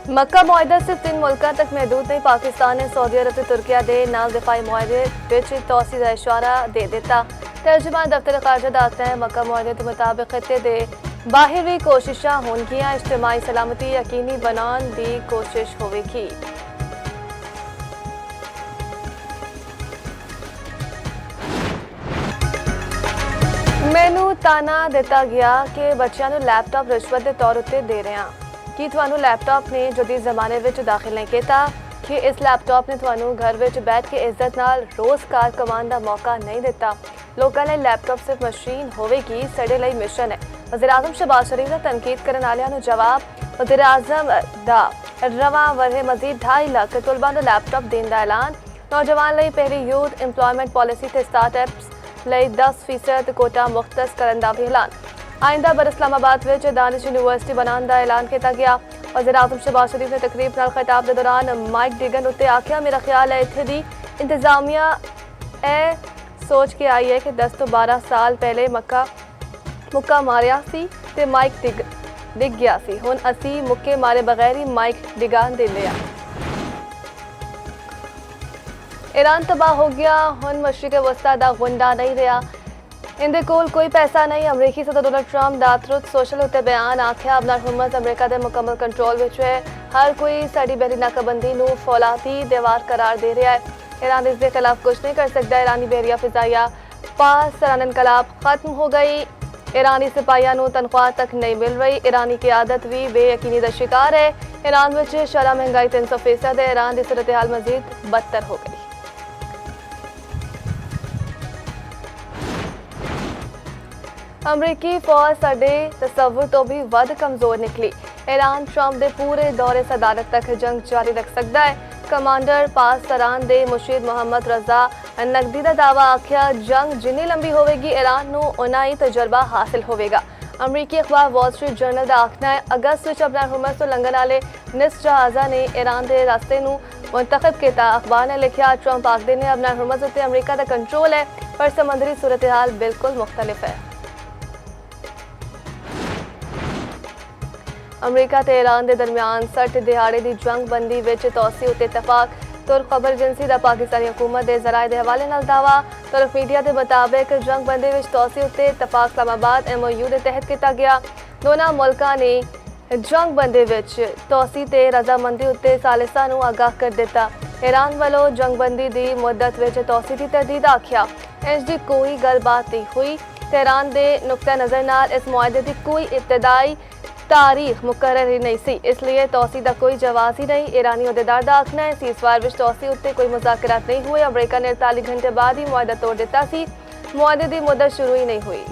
मक्का मुआहदा सिर्फ 3 मुल्कों तक महदूद नहीं। पाकिस्तान ने सऊदी अरब ते तुर्किया दे नाल दिफाई मुआहदे विच तोसी दा इशारा दे दिता। तर्जुमान दफ्तर खारजा दा आखना है मक्का मुआहदे के मुताबिक खिते दे बाहर भी कोशिशां होणगियां, इज्तिमाई सलामती यकीनी बनाने दी कोशिश होवेगी। मैनू ताना दिता गया कि बच्चों को लैपटॉप रिश्वत के तौर उत्ते दे रहे हैं कि थानू लैपटॉप ने जदीद जमाने में दाखिल नहीं किया कि इस लैपटॉप ने थानू घर में बैठ के इज्जत नाल रोजगार कमाने का मौका नहीं दिता। लोगों ने लैपटॉप सिर्फ मशीन होवेगी, साडे लई मिशन है। वज़ीर आज़म शहबाज शरीफ का तनकीद करने वालियां नू जवाब। वज़ीर आज़म दा रवां वरहे मजीद 2.5 लाख तलबा को लैपटॉप देने का ऐलान। नौजवान लई पहली यूथ इंप्लॉयमेंट पॉलिसी ते स्टार्टअप्स लई 10% कोटा मुख्तस करने का भी ऐलान। आइंदा बर इस्लामाबाद में दानिश यूनिवर्सिटी बनाने का ऐलान किया गया। वज़ीर आज़म शहबाज शरीफ ने तकरीब नाल खिताब के दौरान माइक डिगन उत्ते आख्या, मेरा ख्याल है इत्थे दी इंतजामिया ए सोच के आई है कि 10 तो 12 साल पहले मुक्का मारिया सी ते माइक डिग गया सी। हुण असी मुक्के मारे बगैर ही माइक डिगान दे लिया। ईरान तबाह हो गया, हुण मशरिक़ वस्ता दा गुंडा नहीं रहा। इंदे कोल कोई पैसा नहीं। अमरीकी सदर डोनाल्ड ट्रंप दा तुरंत सोशल उत्ते बयान आख्या, अपना हुकूमत अमरीका दे मुकम्मल कंट्रोल विच है। हर कोई साडी बहरी नाकाबंदी नू फौलादी दीवार करार दे रहा है। ईरान इसके खिलाफ कुछ नहीं कर सकता। ईरानी बहरिया फिजाइया पास सरान इनकलाब खत्म हो गई। ईरानी सिपाहियों को तनख्वाह तक नहीं मिल रही। ईरानी क़यादत भी बेयकीनी का शिकार है। ईरान में शरह महंगाई 300% है। ईरान की सूरत हाल मजीद बदतर हो गई। अमरीकी फौज साडे तसव्वुर तो भी वध कमजोर निकली। ईरान ट्रंप के पूरे दौरे सदारत तक जंग जारी रख सकता है। कमांडर पास सरान दे मुशीर मोहम्मद रजा नकदी का दावा आख्या, जंग जिन्नी लंबी होगी ईरान नू उन्ना ही तजुर्बा हासिल होगा। अमरीकी अखबार वॉल स्ट्रीट जर्नल का आखना है, अगस्त में अपना हुकूमत तो लंघन वाले निस जहाज़ा ने ईरान के रास्ते नू मुंतखब किया। अखबार ने लिखा, ट्रंप आखदे ने अपना हुकूमत उत्ते अमरीका का कंट्रोल है, पर समंदरी सूरत हाल बिल्कुल मुख्तलिफ है। अमरीका ते ईरान के दरमियान 60 दिहाड़े की जंग बंदी विच तोसी उत्ते इतफाक। तुर्क खबर एजेंसी का पाकिस्तानी हुकूमत के जराए के हवाले नाल दावा। तुर्क मीडिया के मुताबिक जंग बंदी विच तोसी उत्ते इतफाक इस्लामाबाद MOU के तहत किया गया। दोनों मुल्कों ने जंग बंदी विच तोसी ते रजामंदी उत्ते सालिसा नू आगाह कर दिता। ईरान वालों जंग बंदी की मुद्दत विच तोसी की तरदीद आख्या। इंज दी कोई गलबात नहीं हुई। तेहरान के नुक्ता नज़र नाल इस मुआहदे की कोई इब्तदाई तारीख मुकर्रर ही नहीं सी, इसलिए तोसी का कोई जवाब ही नहीं। ईरानी अहदेदार का आखना है, सीज़फायर विच तोसी उत्ते कोई मुज़ाकरात नहीं हुए। अमरीका ने 48 घंटे बाद ही मुआहदा तोड़ दिता सी। मुआहदे की मुद्दत शुरू ही नहीं हुई।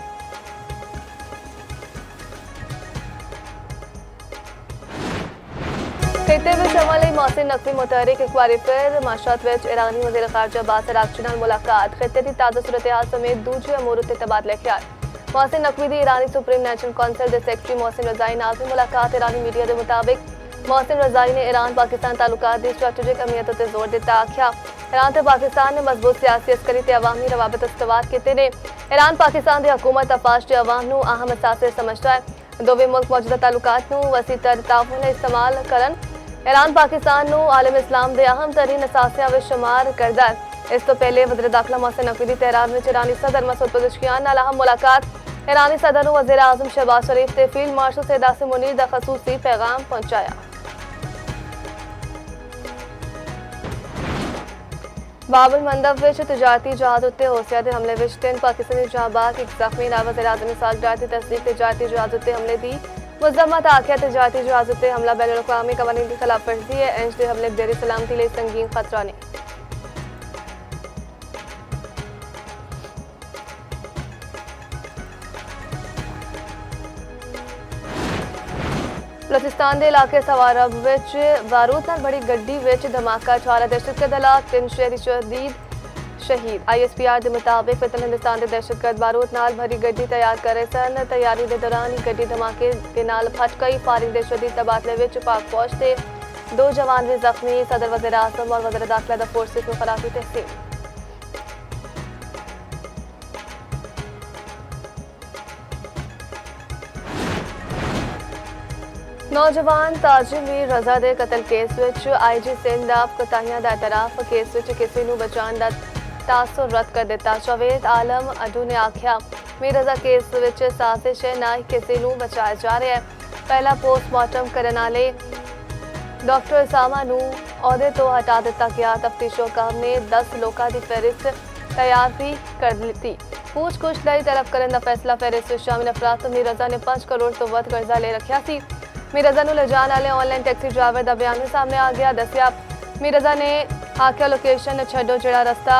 खिते में अमल लई मोहसिन नकवी मुतहरिक एक बार फिर माशात विच ईरानी वज़ीर ख़ारजा अब्बास अराग़ची नाल मुलाकात। खिते की ताज़ा सूरत हाल समेत दूजे अमूर उत्ते तबादले ख्याल। मोहसिन नकवी दी ईरानी सुप्रीम नेशनल कौंसिल के सेक्रेटरी मोहसिन रज़ाई नाल भी मुलाकात। ईरानी मीडिया के मुताबिक मोहसिन रज़ाई ने ईरान पाकिस्तान ताल्लुकात की स्ट्रैटेजिक अहमियत उत्ते जोर दिता। आख्या, ईरान ते पाकिस्तान ने मजबूत सियासी अस्करी ते अवामी रवाबत इस्तवार किए ने। ईरान पाकिस्तान की हुकूमत अफवाज के अवाम नू अहम असासे समझता है। दोवें मुल्क मौजूदा ताल्लुकात नू वसीतर ताउन इस्तेमाल करन ईरान पाकिस्तान नू आलम इस्लाम के अहम तरीन असासियां विच शुमार करदा है। इस तो पहले वज़ीर दाखिला मोहसिन नकवी दी तेहरान में ईरानी सदर मसूद पज़ेश्कियान नाल अहम मुलाकात। ईरानी सदर नू वज़ीर आज़म शहबाज शरीफ ते फील्ड मार्शल सैयद आसिम मुनीर दा खसूसी पैगाम पहुंचाया। बाबल मंदब विच तजारती जहाज उत्ते हौसिया के हमले विच 3 पाकिस्तानी जहाबाज एक जख्मी। नाल वज़ीर आज़म ने सालगिरह की तस्दीक तजारती जहाज उत्ते हमले की मज़म्मत आख्या, तजारती जहाज उत्ते हमला बैनुल अक़वामी क़वानीन की खिलाफ वर्जी है। इंज दे हमले बहरी सलामती लई संगीन खतरा ने। बलोचिस्तान के इलाके सवारब विच बारूद नाल भरी गड्डी विच धमाका। 4 दहशतगर्द हलाक, 3 शहरी शहीद। ISPR के मुताबिक फितन हिंदुस्तान के दहशतगर्द बारूद नाल भरी गड्डी तैयार कर रहे सन। तैयारी के दौरान ही गड्डी धमाके के नाल फट गई। फायरिंग के शदीद तबादले विच पाक फौज के 2 जवान भी जख्मी। सदर वज़ीर आज़म और वज़ीर दाखिला दा फोर्सेस में खराबी तहसील। नौजवान ताजिर मीर रजा दे कतल केस विच आईजी सिंध दा कोताहियां दा एतराफ केस विच किसी नूं बचाण दा तासुर रद्द कर दिता। जावेद आलम अडू ने आख्या मीर रजा केस विच साजिश है, ना ही किसी नूं बचाया जा रहा है। पहला पोस्टमार्टम करने वाले डॉक्टर उसामा नूं अहुदे तो हटा दिता गया। तफ्तीशो काम ने 10 लोगों की फहरिस्त तैयार भी कर ली। पूछ-गुछ लई तलब करने का फैसला फहरिस्त विच शामिल अफराद तो मीर रजा ने 5 करोड़ तो वध कर्जा ले रखा सी। मीर रजा नूं लिजाण वाले ऑनलाइन टैक्सी ड्राइवर का बयान भी सामने आ गया। दस्सिया मीर रजा ने आख्या लोकेशन छड्डो, जिहड़ा रस्ता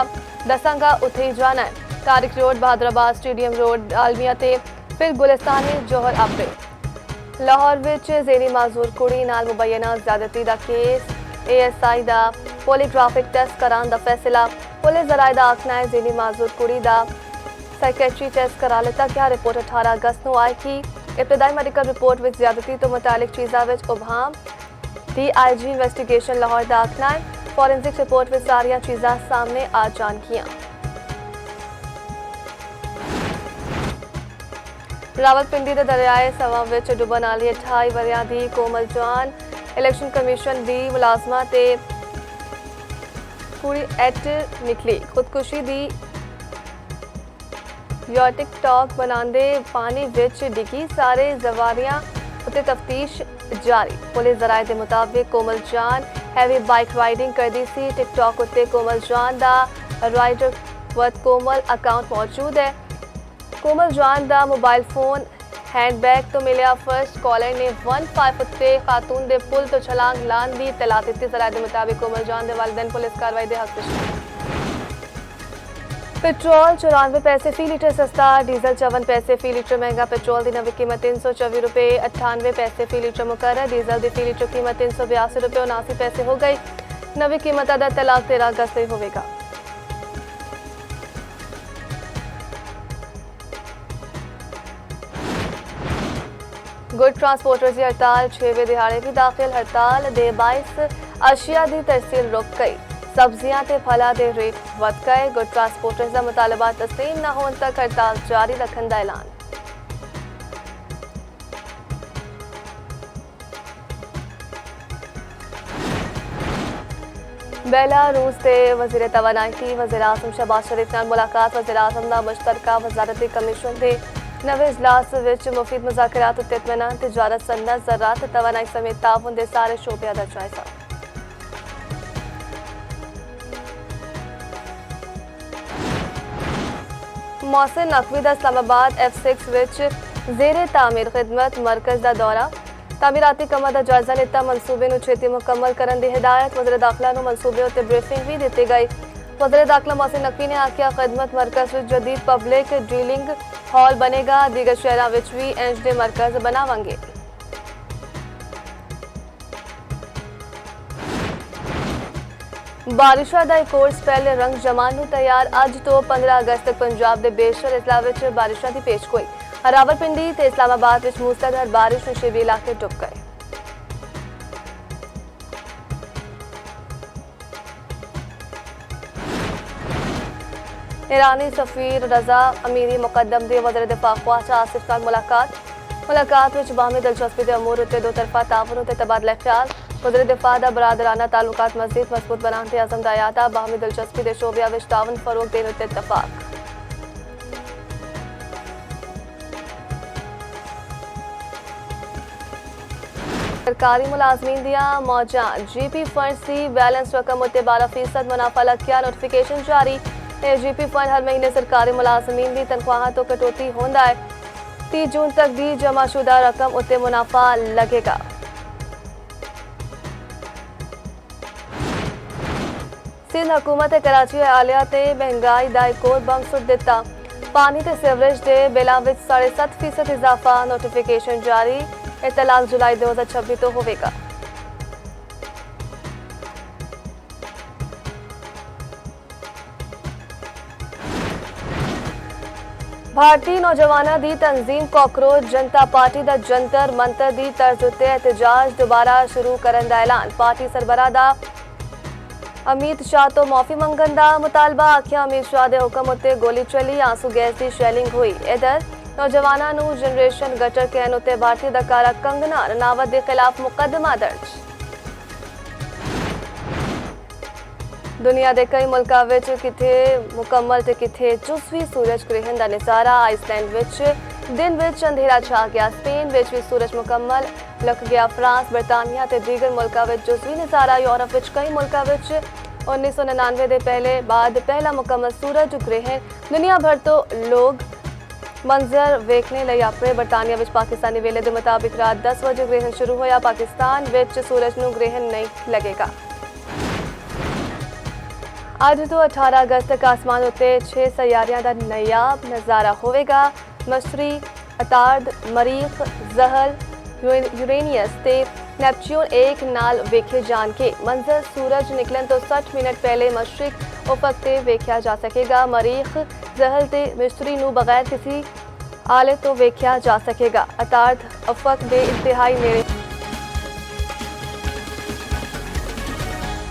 दसांगा उत्थे ही जाना है। Tariq road, Bahadurabad, stadium road, आलमिया ते फिर गुलिस्तानी जोहर आपे। लाहौर विच ज़ेनी माजूर कुड़ी नाल मुबैना ज़्यादती दा केस ASI दा पोलीग्राफिक टेस्ट कराने दा फैसला। पुलिस जराए दा आखना है ज़ेनी माजूर कुड़ी दा साइकेट्री टेस्ट करा लिता गया। रिपोर्ट 18 अगस्त नूं आई थी। इब्तदाई मेडिकल रिपोर्ट विच ज़्यादती तो मुतालिक चीज़ां विच उबहाम। DIG इन्वेस्टिगेशन लाहौर दा आखना है फॉरेंसिक रिपोर्ट विच सारियां चीज़ां सामने आ जाणगियां। रावलपिंडी के दरियाए सवा विच डुबन वाली 28 वरियां दी कोमल जान इलैक्शन कमीशन दी मुलाजमा ते पूरी एट निकली। खुदकुशी दी या टिकटॉक बनांदे पानी विच डिगी। सारे जवारियां उत्ते तफ्तीश जारी। पुलिस जराए के मुताबिक कोमल जान हैवी बाइक राइडिंग करदी सी। टिकटॉक उत्ते कोमल जान दा राइडर वत कोमल अकाउंट मौजूद है। कोमल जान दा मोबाइल फोन हैंडबैग तो मिलिया। फर्स्ट कॉलर ने 15 उत्ते खातून दे पुल तो छलांग लान दी इतला दी। जराए के मुताबिक कोमल जान दे वालिदैन पुलिस कार्रवाई दे हक विच। पेट्रोल 94 पैसे फी लीटर सस्ता, डीजल 54 पैसे फी लीटर महंगा। पेट्रोल की नवी कीमत 324 रुपये 98 पैसे फी लीटर मुकर्रर। डीजल की फी लीटर कीमत 382 रुपये 79 पैसे हो गई। नवी कीमत अदा तलाक 13 अगस्त से होगा। गुड ट्रांसपोर्टर्स की हड़ताल 6वें दिहाड़े भी दाखिल। हड़ताल दे बाइस अशिया की तरसील रुक गई। सब्जियां ते फलां दे रेट वध गए। गुड ट्रांसपोर्टर्स का मुतालबा तस्लीम न होने तक हड़ताल जारी रखने का ऐलान। बेलारूस के वज़ीर तवानाई वज़ीर आज़म शहबाज शरीफ नाल मुलाकात। वज़ीर आज़म का मुश्तरका वज़ारती कमीशन के नवे इजलास विच मुफीद मुज़ाकरात उत्ते इत्मीनान, तिजारत, सनअत, ज़राअत, तवानाई समेत ताउन के सारे शोबे दा जायजा। मोहसिन नकवी दा इस्लामाबाद F6 विच ज़ेरे तामीर खिदमत मरकज़ का दौरा। तामीराती कमां दा जायजा लिता। मनसूबे नूं छेती मुकम्मल करने की हिदायत। वज़ीर दाखिला नूं मनसूबे उत्ते ब्रीफिंग भी दी गई। वज़ीर दाखिला मोहसिन नकवी ने आख्या खिदमत मरकज़ विच जदीद पब्लिक ड्रिलिंग हॉल बनेगा। दीगर शहरां विच भी इंज दे मरकज़ बनावांगे। बारिशा का एक और स्पेल रंग जमान नूं तैयार। अज तो 15 अगस्त तक पंजाब के बेशतर इजला विच बारिशा की पेशगोई। रावलपिंडी ते इस्लामाबाद विच मूसलाधार बारिश में शेबी इलाके डुब गए। ईरानी सफीर रजा अमीरी मुकद्दम दे वज़ीर दिफा ख्वाजा आसिफ नाल मुलाकात विच बाहमी दिलचस्पी के अमूर उत्ते दो तरफा ताउन उत्ते तबादला ख्याल। वज़ीर दिफा दा बरादराना ताल्लुकात मज़ीद मजबूत बनाने ते अज़म दा इरादा। बाहमी दिलचस्पी के शोबिया विच ताउन फरोग देने उत्ते इत्तफाक। सरकारी मुलाजमीन दियां मौजां। GP फंड की बैलेंस रकम उत्ते 12% मुनाफा लग्या। नोटिफिकेशन जारी। GP फंड हर महीने सरकारी मुलाजमीन की तनख्वाह तो कटौती होंदा है। 30 जून तक दी जमाशुदा रकम उत्ते मुनाफा लगेगा। सिंध हुकूमत कराची आलिया ते महंगाई का एक और बम सुट दिता। पानी ते सीवरेज के बिलों में 7.5% इजाफा। नोटिफिकेशन जारी। इतलाक जुलाई 2026 तो होगा। भारतीय नौजवाना दी तंजीम कॉकरोच जनता पार्टी दा जंतर मंतर दी तर्ज उत्ते एहतजाज दोबारा शुरू करने का ऐलान। पार्टी सरबराह दा अमित शाह तो माफी मंगन का मुतालबा। आख्या अमित शाह के हुक्म उत्ते गोली चली, आंसू गैस की शैलिंग हुई। इधर ਨੌਜਵਾਨਾਂ ਨੂੰ ਜਨਰੇਸ਼ਨ ਗਟਰ ਕਹਿਣ ਉੱਤੇ ਭਾਰਤੀ ਅਦਾਕਾਰਾ ਕੰਗਨਾ ਰਣਾਵਤ ਦੇ ਖਿਲਾਫ ਮੁਕੱਦਮਾ ਦਰਜ। ਦੁਨੀਆ ਦੇ ਕਈ ਮੁਲਕਾਂ ਵਿੱਚ ਕਿਤੇ ਮੁਕੰਮਲ ਤੇ ਕਿਤੇ ਜੁਜ਼ਵੀ ਸੂਰਜ ਗ੍ਰਹਿਣ ਦਾ ਨਜ਼ਾਰਾ। ਆਈਸਲੈਂਡ ਵਿੱਚ ਦਿਨ ਵਿੱਚ ਅੰਧੇਰਾ ਛਾ ਗਿਆ। ਸਪੇਨ ਵਿੱਚ ਵੀ ਸੂਰਜ ਮੁਕੰਮਲ ਲੁਕ ਗਿਆ। ਫਰਾਂਸ, ਬਰਤਾਨੀਆ ਤੇ ਦੀਗਰ ਮੁਲਕਾਂ ਵਿੱਚ ਜੁਜ਼ਵੀ ਨਜ਼ਾਰਾ। ਯੂਰਪ ਵਿੱਚ ਕਈ ਮੁਲਕਾਂ ਵਿੱਚ 1999 ਦੇ ਪਹਿਲੇ ਬਾਅਦ ਪਹਿਲਾ ਮੁਕੰਮਲ ਸੂਰਜ ਗ੍ਰਹਿਣ। ਦੁਨੀਆ ਭਰ ਤੋਂ ਲੋਕ ਮੰਜ਼ਰ ਵੇਖਣੇ ਲਈ ਆਪਣੇ। ਬਰਤਾਨੀਆ ਵਿੱਚ ਪਾਕਿਸਤਾਨੀ ਵੇਲੇ ਦੇ ਮੁਤਾਬਿਕ ਰਾਤ 10 ਵਜੇ ਗ੍ਰਹਿਣ ਸ਼ੁਰੂ ਹੋਇਆ। ਪਾਕਿਸਤਾਨ ਵਿੱਚ ਸੂਰਜ ਨੂੰ ਗ੍ਰਹਿਣ ਨਹੀਂ ਲੱਗੇਗਾ। ਅੱਜ ਤੋਂ 18 ਅਗਸਤ ਤੱਕ ਆਸਮਾਨ ਉੱਤੇ 6 ਸਿਤਾਰਿਆਂ ਦਾ ਨਾਯਾਬ ਨਜ਼ਾਰਾ ਹੋਵੇਗਾ। ਮਸ਼ਰੀ, ਅਤਾਰਦ, ਮਰੀਖ, ਜ਼ਹਲ, ਯੂਰੇਨੀਅਸ ਤੇ ਨੈਪਚੂਨ ਇੱਕ ਨਾਲ ਵੇਖੇ ਜਾਣਗੇ। ਮੰਜ਼ਰ ਸੂਰਜ ਨਿਕਲਣ ਤੋਂ 60 ਮਿੰਟ ਪਹਿਲੇ ਮਸ਼ਰਿਕ ਉਫਕ ਤੇ ਵੇਖਿਆ ਜਾ ਸਕੇਗਾ। ਮਰੀਖ, ਜ਼ਹਲ ਤੇ ਮਿਸ਼ਰੀ ਨੂੰ ਬਗੈਰ ਕਿਸੇ ਆਲੇ ਤੋਂ ਵੇਖਿਆ ਜਾ ਸਕੇਗਾ। ਅਤਾਰਦ ਉਫਕ ਦੇ ਇੰਤਹਾਈ ਨੇੜੇ